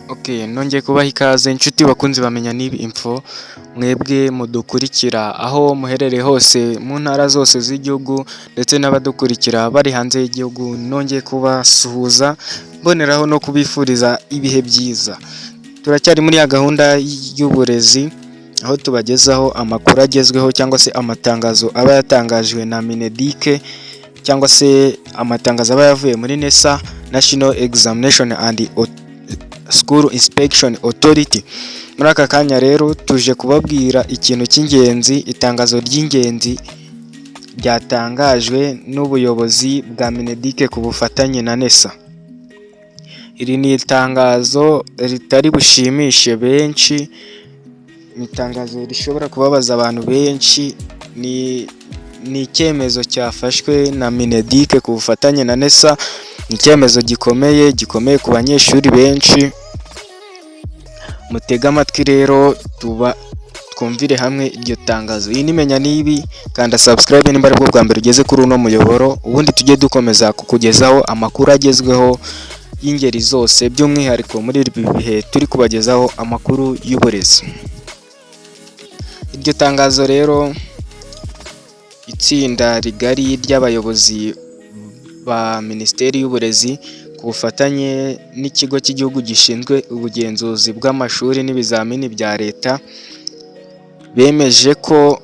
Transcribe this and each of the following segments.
Nongeye kubaha ikaze inshuti bakunzi bamenya n'ibi info, mwebwe mudukurikira aho muherereye hose mu ntara zose z'igihugu ndetse n'abadukurikira bari hanze y'igihugu, nongeye kubasuhuza mboneraho no kubifuriza ibihe byiza. Turacyari muri ya gahunda y'uburezi, aho tubagezaho amakuru agezweho cyangwa se amatangazo aba yatangajwe na Mineduc cyangwa se amatangazo aba yavuye muri NESA, National Examination and School Inspection Authority. Muri aka kanya rero tuje kubabwira ikintu cy'ingenzi, itangazo ry'ingenzi ryatangajwe n'ubuyobozi bwa Mineduc ku bufatanye na NESA. Iri ni itangazo ritari bushimishe benshi, ni itangazo rishobora kubabaza abantu benshi, ni icyemezo cyafashwe na Mineduc ku bufatanye na NESA, ni icyemezo gikomeye ku banyeshuri benshi. Mutega amatwi rero twumvire hamwe iryo tangazo. Iyi nimenya nibi, kanda subscribe nimba ari bwo bwa mbere ugeze kuri uno muyoboro, ubundi tujye dukomeza kukugezaho amakuru agezweho y'ingeri zose, by'umwihariko muri ibi bihe turi kubagezaho amakuru y'uburezi. Iryo tangazo rero, itsinda rigari ry'abayobozi ba Minisiteri y'Uburezi ku bufatanye n'ikigo cy'igihugu gishinzwe ubugenzuzi bw'amashuri n'ibizamini bya leta, bemeje ko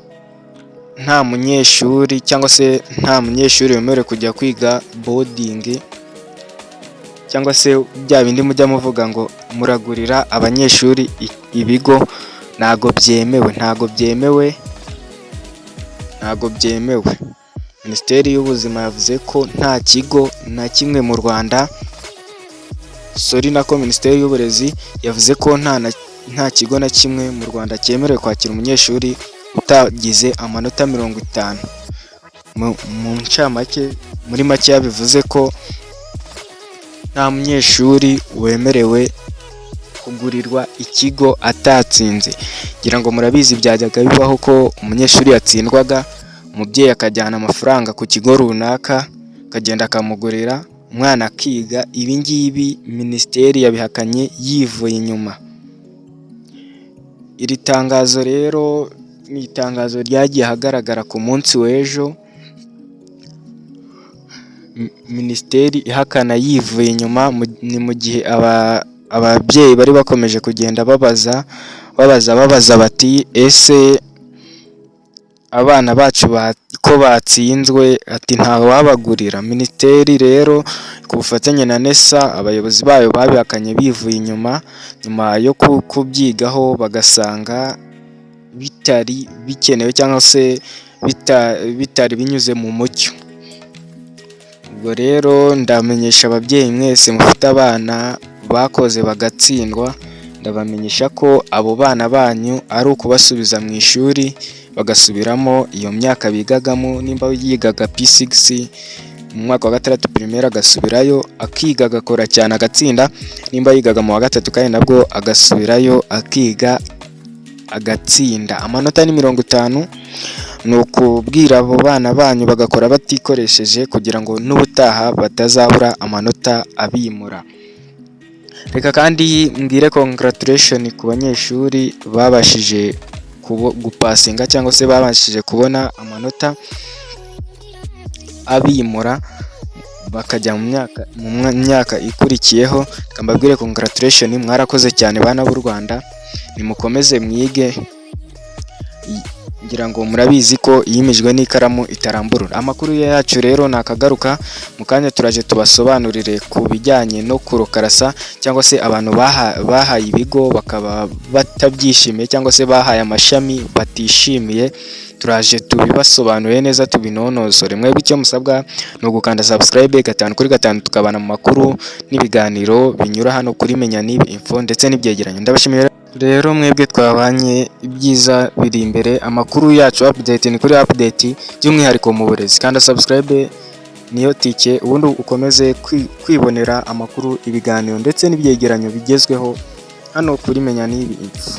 nta munyeshuri cyangwa se nta munyeshuri wemerewe kujya kwiga boarding, cyangwa se bya bindi mujya muvuga ngo muragurira abanyeshuri ibigo. ntago byemewe. Minisiteri y'Ubuzima yavuze ko nta kigo na kimwe mu Rwanda, Minisiteri y'Uburezi yavuze ko nta kigo na kimwe mu Rwanda cyemerewe kwakira umunyeshuri utagize amanota 50. Muri make bivuze ko nta munyeshuri wemerewe kugurirwa ikigo atatsinze. Ngira ngo murabizi byajyaga bibaho ko umunyeshuri yatsindwaga, umubyeyi akajyana amafaranga ku kigo runaka, akagenda akamugurira umwana akiga. Ibi ngibi Minisiteri yabihakanye yivuye inyuma. Iri tangazo rero ni itangazo ryagiye ahagaragara ku munsi w'ejo, Minisiteri ihakana yivuye inyuma. Ni mu gihe ababyeyi bari bakomeje kugenda babaza bati ese abana bacu ko batsinzwe, ati ntawe wabagurira. Minisiteri rero ku bufatanye na NESA, abayobozi bayo babihakanye bivuye inyuma, nyuma yo kubyigaho bagasanga bitari bikenewe cyangwa se bitari binyuze mu mucyo. Ubwo rero ndamenyesha ababyeyi mwese mufite abana bakoze bagatsindwa, ndabamenyesha ko abo bana banyu ari ukubasubiza mu ishuri bagasubiramo iyo myaka bigagamo. Nimba yigaga P6 mu mwaka wa 6 primaire agasubirayo akiga agakora cyane agatsinda, nimba yigaga mu wa 3 kandi nabwo agasubirayo akiga agatsinda. Amanota ni 50. ni ukubwira abo bana banyu bagakora batikoresheje kugira ngo n'ubutaha batazabura amanota abimura. Reka kandi mbwire congratulation ku banyeshuri babashije gupasinga cyangwa se babashije kubona amanota abimura bakajya mu myaka ikurikiyeho. Kambabwire congratulation, mwarakoze cyane bana b'u Rwanda, nimukomeze mwige. Ngira ngo murabizi ko yimijwe n'ikaramu itaramburura. Amakuru yacu rero nakagaruka mu kanya, turaje tubasobanurire ku bijyanye no kurokarasa cyangwa se abantu bahaye ibigo bakaba batabyishimiye cyangwa se bahaye amashami batishimiye. Turaje tubibasobanuriye neza, tubinonosore. Mwebwe icyo musabwa ni ugukanda subscribe 5/5 tukabana mu makuru n'ibiganiro binyura hano kuri Menya Nibi Info ndetse n'ibyegeranyo. Ndabashimira rero mwebwe twabanye, ibyiza biri imbere. Amakuru yacu update ni kuri update, by'umwihariko mu burezi. Kanda subscribe niyo tike, ubundi ukomeze kwibonera amakuru, ibiganiro ndetse n'ibyegeranyo bigezweho hano kuri Menya Nibi Info.